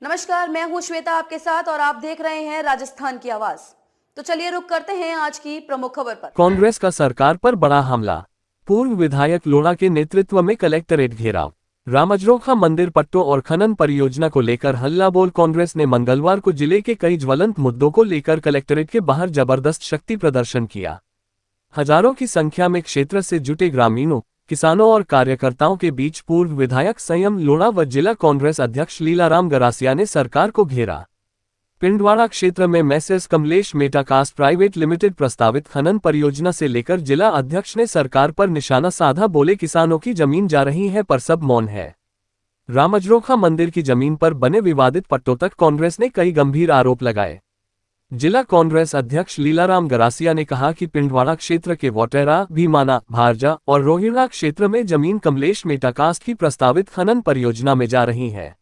नमस्कार, मैं हूं श्वेता आपके साथ और आप देख रहे हैं राजस्थान की आवाज। तो चलिए रुक करते हैं आज की प्रमुख खबर पर। कांग्रेस का सरकार पर बड़ा हमला। पूर्व विधायक लोढ़ा के नेतृत्व में कलेक्टरेट घेराव। रामजरोखा मंदिर पट्टों और खनन परियोजना को लेकर हल्ला बोल कांग्रेस ने मंगलवार को जिले के कई ज्वलंत मुद्दों को लेकर कलेक्टरेट के बाहर जबरदस्त शक्ति प्रदर्शन किया। हजारों की संख्या में क्षेत्र से जुटे ग्रामीणों, किसानों और कार्यकर्ताओं के बीच पूर्व विधायक संयम लोढ़ा व जिला कांग्रेस अध्यक्ष लीलाराम गरासिया ने सरकार को घेरा। पिंडवाड़ा क्षेत्र में मैसेज कमलेश मेटाकास्ट प्राइवेट लिमिटेड प्रस्तावित खनन परियोजना से लेकर जिला अध्यक्ष ने सरकार पर निशाना साधा। बोले, किसानों की जमीन जा रही है पर सब मौन है। रामजरोखा मंदिर की जमीन पर बने विवादित पट्टों तक कांग्रेस ने कई गंभीर आरोप लगाए। जिला कांग्रेस अध्यक्ष लीलाराम गरासिया ने कहा कि पिंडवाड़ा क्षेत्र के वोटेरा, भीमाना, भारजा और रोहिड़ा क्षेत्र में जमीन कमलेश मेटाकास्ट की प्रस्तावित खनन परियोजना में जा रही है।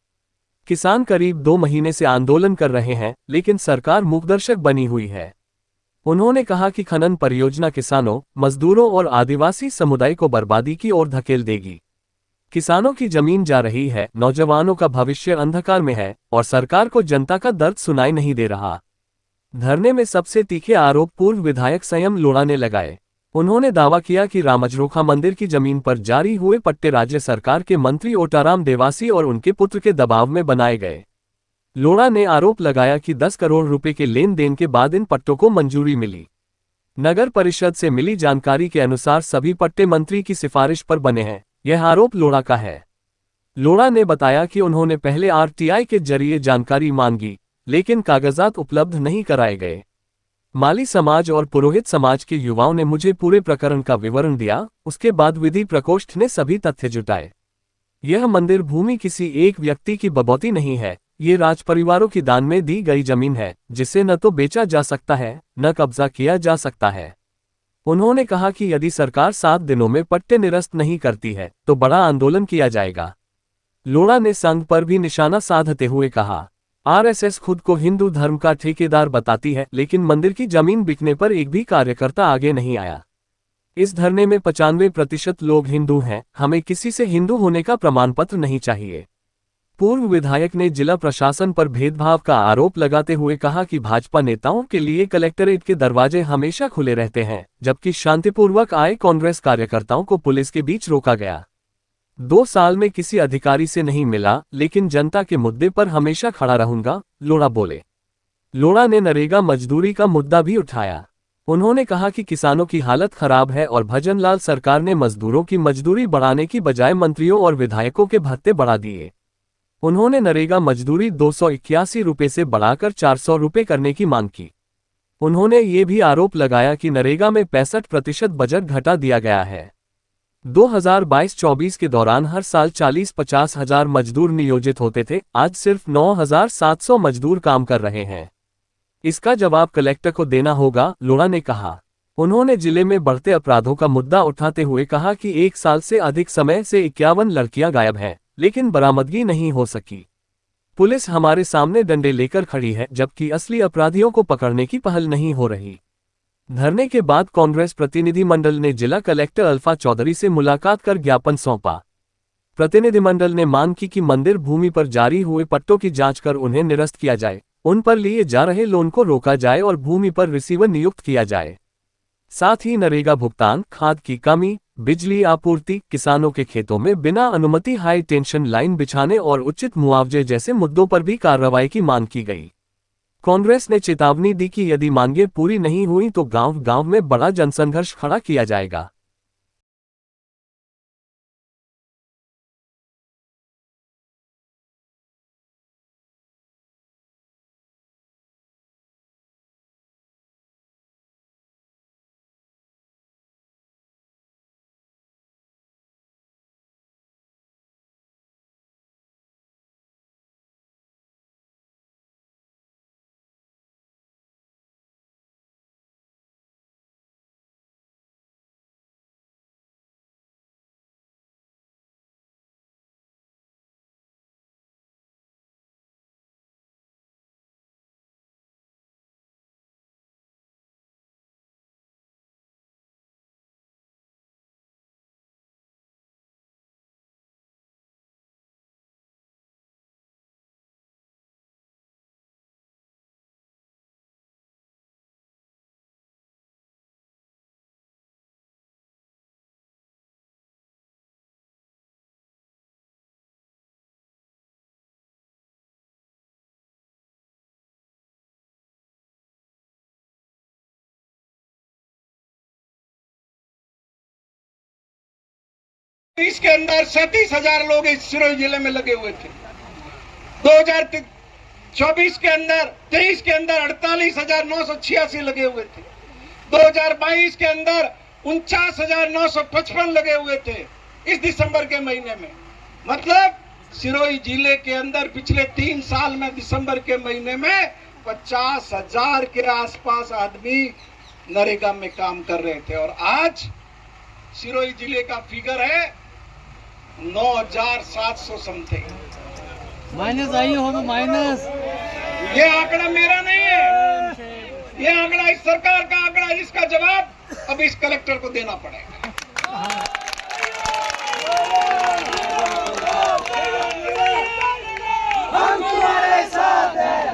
किसान करीब 2 महीने से आंदोलन कर रहे हैं, लेकिन सरकार मूकदर्शक बनी हुई है। उन्होंने कहा कि खनन परियोजना किसानों, मजदूरों और आदिवासी समुदाय को बर्बादी की ओर धकेल देगी। किसानों की जमीन जा रही है, नौजवानों का भविष्य अंधकार में है और सरकार को जनता का दर्द सुनाई नहीं दे रहा। धरने में सबसे तीखे आरोप पूर्व विधायक संयम लोढ़ा ने लगाए। उन्होंने दावा किया कि रामजरोखा मंदिर की जमीन पर जारी हुए पट्टे राज्य सरकार के मंत्री ओटाराम देवासी और उनके पुत्र के दबाव में बनाए गए। लोढ़ा ने आरोप लगाया कि 10 करोड़ रुपए के लेन देन के बाद इन पट्टों को मंजूरी मिली। नगर परिषद से मिली जानकारी के अनुसार सभी पट्टे मंत्री की सिफारिश पर बने हैं। यह आरोप लोढ़ा का है। लोढ़ा ने बताया कि उन्होंने पहले आरटीआई के जरिए जानकारी मांगी, लेकिन कागजात उपलब्ध नहीं कराए गए। माली समाज और पुरोहित समाज के युवाओं ने मुझे पूरे प्रकरण का विवरण दिया, उसके बाद विधि प्रकोष्ठ ने सभी तथ्य जुटाए। यह मंदिर भूमि किसी एक व्यक्ति की बबौती नहीं है, ये राजपरिवारों की दान में दी गई जमीन है, जिसे न तो बेचा जा सकता है, न कब्जा किया जा सकता है। उन्होंने कहा कि यदि सरकार 7 दिनों में पट्टे निरस्त नहीं करती है, तो बड़ा आंदोलन किया जाएगा। लोढ़ा ने संघ पर भी निशाना साधते हुए कहा, आरएसएस खुद को हिंदू धर्म का ठेकेदार बताती है, लेकिन मंदिर की जमीन बिकने पर एक भी कार्यकर्ता आगे नहीं आया। इस धरने में 95% लोग हिंदू हैं, हमें किसी से हिंदू होने का प्रमाण पत्र नहीं चाहिए। पूर्व विधायक ने जिला प्रशासन पर भेदभाव का आरोप लगाते हुए कहा कि भाजपा नेताओं के लिए कलेक्टरेट के दरवाजे हमेशा खुले रहते हैं, जबकि शांतिपूर्वक आए कांग्रेस कार्यकर्ताओं को पुलिस के बीच रोका गया। 2 साल में किसी अधिकारी से नहीं मिला, लेकिन जनता के मुद्दे पर हमेशा खड़ा रहूंगा, लोढ़ा बोले। लोढ़ा ने नरेगा मजदूरी का मुद्दा भी उठाया। उन्होंने कहा कि किसानों की हालत खराब है और भजनलाल सरकार ने मजदूरों की मजदूरी बढ़ाने की बजाय मंत्रियों और विधायकों के भत्ते बढ़ा दिए। उन्होंने नरेगा मजदूरी 281 रुपये से बढ़ाकर 400 रुपये करने की मांग की। उन्होंने ये भी आरोप लगाया कि नरेगा में 65% बजट घटा दिया गया है। 2022-24 के दौरान हर साल 40-50 हजार मजदूर नियोजित होते थे, आज सिर्फ 9,700 मजदूर काम कर रहे हैं। इसका जवाब कलेक्टर को देना होगा, लोढ़ा ने कहा। उन्होंने जिले में बढ़ते अपराधों का मुद्दा उठाते हुए कहा कि 1 साल से अधिक समय से 51 लड़कियां गायब हैं, लेकिन बरामदगी नहीं हो सकी। पुलिस हमारे सामने डंडे लेकर खड़ी है, जबकि असली अपराधियों को पकड़ने की पहल नहीं हो रही। धरने के बाद कांग्रेस प्रतिनिधिमंडल ने जिला कलेक्टर अल्फा चौधरी से मुलाकात कर ज्ञापन सौंपा। प्रतिनिधिमंडल ने मांग की कि मंदिर भूमि पर जारी हुए पट्टों की जांच कर उन्हें निरस्त किया जाए, उन पर लिए जा रहे लोन को रोका जाए और भूमि पर रिसीवर नियुक्त किया जाए। साथ ही नरेगा भुगतान, खाद की कमी, बिजली आपूर्ति, किसानों के खेतों में बिना अनुमति हाई टेंशन लाइन बिछाने और उचित मुआवजे जैसे मुद्दों पर भी कार्रवाई की मांग की गई। कांग्रेस ने चेतावनी दी कि यदि मांगें पूरी नहीं हुई तो गांव-गांव में बड़ा जनसंघर्ष खड़ा किया जाएगा। 20 के अंदर 37,000 लोग इस सिरोही जिले में लगे हुए थे। 2024 के अंदर 23 के अंदर 48,986 लगे हुए थे। 2022 के अंदर 49,955 लगे हुए थे इस दिसंबर के महीने में। मतलब सिरोही जिले के अंदर पिछले 3 साल में दिसंबर के महीने में 50,000 के आसपास आदमी नरेगा में काम कर रहे थे और आज सिरोही जिले का फिगर है 9,700 समथिंग। माइनस आई हो तो माइनस। ये आंकड़ा मेरा नहीं है, ये आंकड़ा इस सरकार का आंकड़ा है, जिसका जवाब अब इस कलेक्टर को देना पड़ेगा। हम तुम्हारे साथ हैं,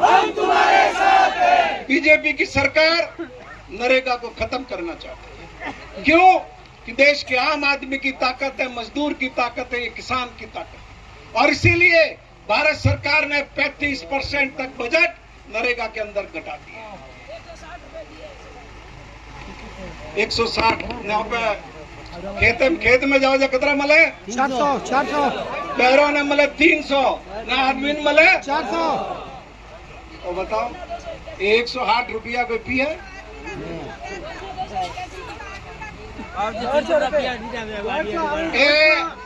हम तुम्हारे साथ हैं। बीजेपी की सरकार नरेगा को खत्म करना चाहती है। क्यों? कि देश के आम आदमी की ताकत है, मजदूर की ताकत है, ये किसान की ताकत है और इसीलिए भारत सरकार ने 35% तक बजट नरेगा के अंदर घटा दिया। 160 यहाँ पे खेत में जाओ जा कतरा मले 400 बहरों ने मले 300 ना आदमी ने मले 400। तो बताओ 160 रुपया कोई पी है?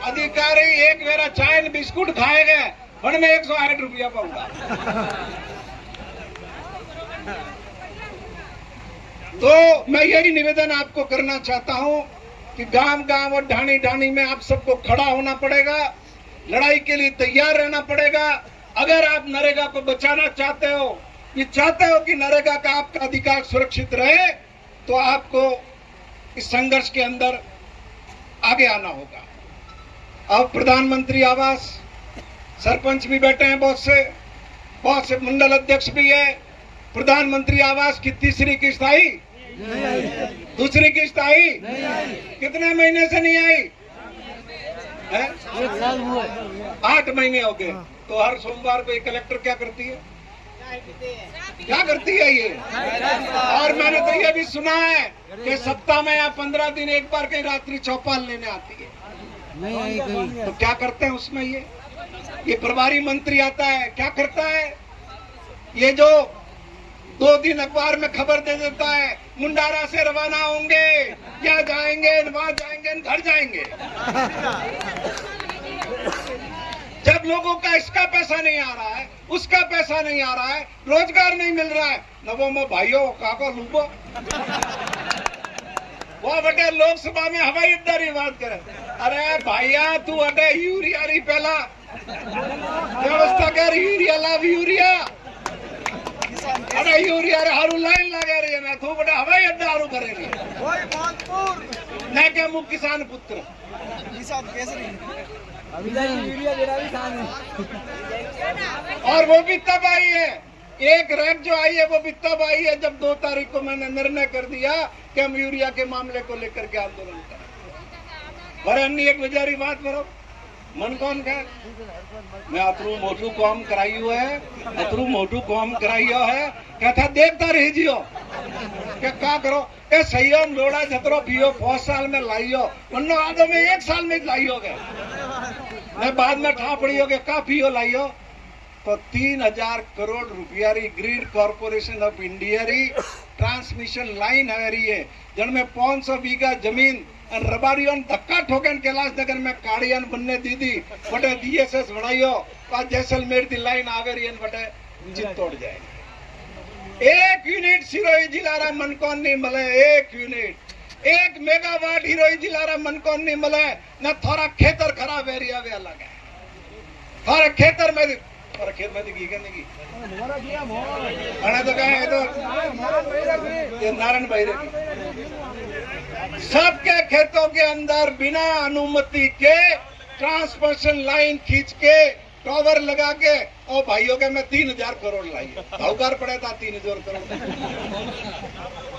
अधिकारी एक मेरा चाय ने बिस्कुट खाए गए और में 160 रुपया पाऊंगा। तो मैं यही निवेदन आपको करना चाहता हूं कि गांव गांव और ढाणी ढाणी में आप सबको खड़ा होना पड़ेगा, लड़ाई के लिए तैयार रहना पड़ेगा। अगर आप नरेगा को बचाना चाहते हो, ये चाहते हो कि नरेगा का आपका अधिकार सुरक्षित रहे, तो आपको इस संघर्ष के अंदर आगे आना होगा। अब प्रधानमंत्री आवास, सरपंच भी बैठे हैं, बहुत से मंडल अध्यक्ष भी है। प्रधानमंत्री आवास की तीसरी किस्त आई? दूसरी किस्त आई? कितने महीने से नहीं आई है? 1 साल हुआ। 8 महीने हो गए। तो हर सोमवार को ये कलेक्टर क्या करती है? क्या करती है ये? और मैंने तो ये भी सुना है कि सप्ताह में या 15 दिन एक बार कहीं रात्रि चौपाल लेने आती है। नहीं आई कहीं। तो क्या करते हैं उसमें ये प्रभारी मंत्री आता है, क्या करता है? ये जो 2 दिन अखबार में खबर दे देता है, मुंडारा से रवाना होंगे, यहाँ जाएंगे, वहां जाएंगे, घर जाएंगे। जब लोगों का इसका पैसा नहीं आ रहा है, उसका पैसा नहीं आ रहा है, रोजगार नहीं मिल रहा है, नवो में भाइयों काको लूबो वो बटे लोकसभा में हवाई अड्डा की बात करे। अरे भाइया तू अटे यूरिया रही पहला व्यवस्था कर, यूरिया लाभ यूरिया, अरे यूरिया हारू लाइन लगा रही है ना, तू बटे हवाई अड्डा हारू करे रही न क्या मुख किसान पुत्र और वो भी तब आई है, एक रैक जो आई है वो भी तब आई है जब 2 तारीख को मैंने निर्णय कर दिया कि हम यूरिया के मामले को लेकर के आंदोलन करें। और अन्य एक वजारी बात करो, मन कौन का मैं अतरू मोटू कॉम कराइयो है, अतरू मोटू कॉम कराइयो है, कहता देखता रह जियो क्या करो ए संयम लोड़ा जतरो पियो 5 साल में लाइयो, वरना आदो में 1 साल में लाइयो गए, मैं बाद में ठा पड़ी हो गया का पियो लाइयो। तो 3,000 करोड़ रुपया री ग्रिड कॉर्पोरेशन ऑफ इंडिया री ट्रांसमिशन लाइन है रही है, जिनमें 500 बीघा जमीन रबारियों धक्का ठोकन कैलाश नगर में काड़ियन बनने दीदी बटे DSS बढ़ाइयो जैसलमेर की लाइन आवे रही बटे जित तोड़ जाएगी। 1 यूनिट सिरोही जिला मन कौन नहीं मिले, 1 यूनिट 1 मेगावाट हिरोही जिला मन कौन नहीं मिले न। थोड़ा खेतर खराब एरिया वे अलग है, थोड़ा खेतर में और खेत में की कहने तो कहे तो ये नारायण भाई सबके खेतों के अंदर बिना अनुमति के ट्रांसमिशन लाइन खींच के टावर लगा के और भाइयों के मैं 3,000 करोड़ लाई, साहूकार पड़ा था 3,000 करोड़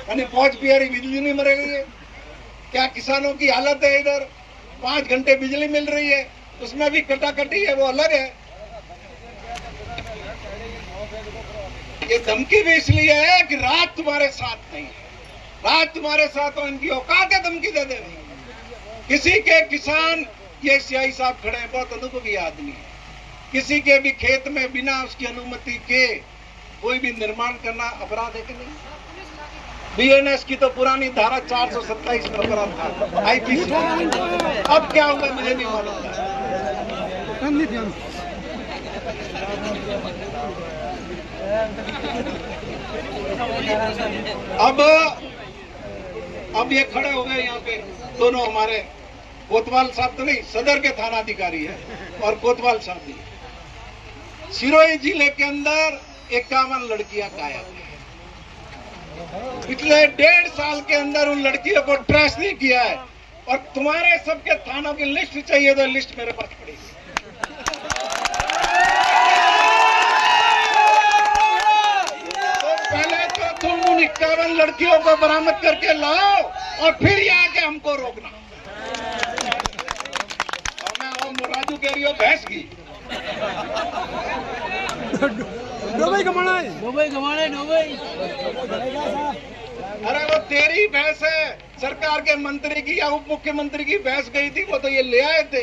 यानी 5 पियारी बिजली नहीं मरेगी है। क्या किसानों की हालत है, इधर 5 घंटे बिजली मिल रही है, उसमें भी कटाकटी है, वो अलग है। ये धमकी भी इसलिए है कि रात तुम्हारे साथ नहीं है, रात तुम्हारे साथ हो, इनकी औकात है धमकी दे देनी। किसी के किसान, ये सियाही साहब खड़े हैं, बहुत अनुभवी आदमी है, किसी के भी खेत में बिना उसकी अनुमति के कोई भी निर्माण करना अपराध है कि नहीं? बीएनएस की तो पुरानी धारा 427 में अपराध था, आईपीसी। अब क्या होगा मुझे नहीं मालूम था। अब ये खड़े हो गए यहाँ पे दोनों हमारे, कोतवाल साहब तो नहीं, सदर के थाना अधिकारी है, और कोतवाल साहब भी। सिरोही जिले के अंदर 51 लड़कियां गायब हैं। पिछले 1.5 साल के अंदर उन लड़कियों को ट्रेस नहीं किया है, और तुम्हारे सबके थानों की लिस्ट चाहिए तो लिस्ट मेरे पास पड़ी है। तो पहले तो तुम उन 51 लड़कियों को बरामद करके लाओ, और फिर यहाँ के हमको रोकना। और मैं राजू कह रही हूँ भैंस की दुबई कमाना है, दुबई कमाना है, दुबई। अरे वो तेरी भैंस है, सरकार के मंत्री की या उप मुख्यमंत्री की भैंस गई थी, वो तो ये ले आए थे।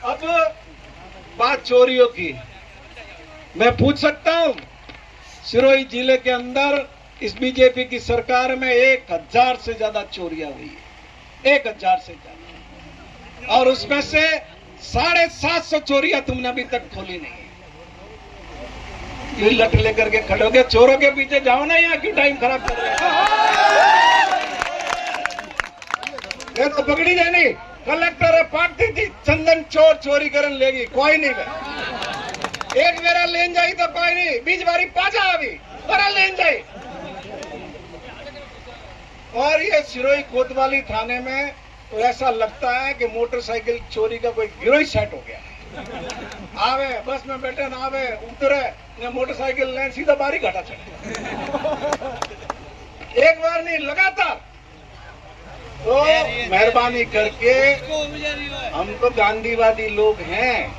अब बात चोरियों की, मैं पूछ सकता हूं, सिरोही जिले के अंदर इस बीजेपी की सरकार में 1000 से ज्यादा चोरियां हुई है, 1000 से ज्यादा, और उसमें से 750 चोरियां तुमने अभी तक खोली नहीं। ये लट लेकर के खड़े हो गए, चोरों के पीछे जाओ ना, यहाँ क्यों टाइम खराब कर रहे हो? ये तो पकड़ी जानी, कलेक्टर पार्टी थी, चंदन चोर चोरी करन लेगी, कोई नहीं भाई। एक मेरा लेन जाई तो कोई नहीं, बीच बारी पाचा अभी बड़ा लेन जाई। और ये सिरोही कोतवाली थाने में तो ऐसा लगता है कि मोटरसाइकिल चोरी का कोई गिरोह सेट हो गया। आवे बस में बैठे ना, आवे उतरे ने मोटरसाइकिल लें, सीधा बारी घाटा चढ़े, एक बार नहीं लगातार। तो मेहरबानी करके, हम तो गांधीवादी लोग हैं,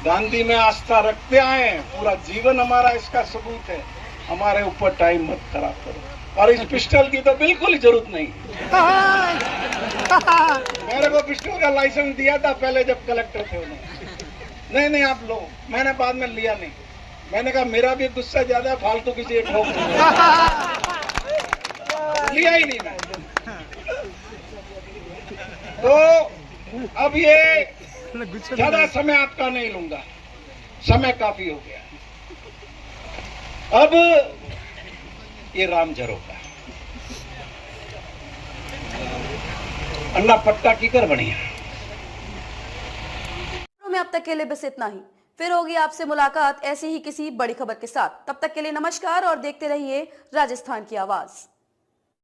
गांधी में आस्था रखते आए, पूरा जीवन हमारा इसका सबूत है। हमारे ऊपर टाइम मत खराब करो, और इस पिस्टल की तो बिल्कुल ही जरूरत नहीं। मेरे को पिस्टल का लाइसेंस दिया था पहले जब कलेक्टर थे उन्होंने, नहीं आप लो, मैंने बाद में लिया नहीं। मैंने कहा मेरा भी गुस्सा ज्यादा है, फालतू किसी ठोक लिया ही नहीं मैं। तो अब ये ज्यादा समय आपका नहीं लूंगा, समय काफी हो गया। अब ये राम झरोखा अन्ना पट्टा की कर बढ़िया में अब तक के लिए बस इतना ही। फिर होगी आपसे मुलाकात ऐसी ही किसी बड़ी खबर के साथ। तब तक के लिए नमस्कार और देखते रहिए राजस्थान की आवाज।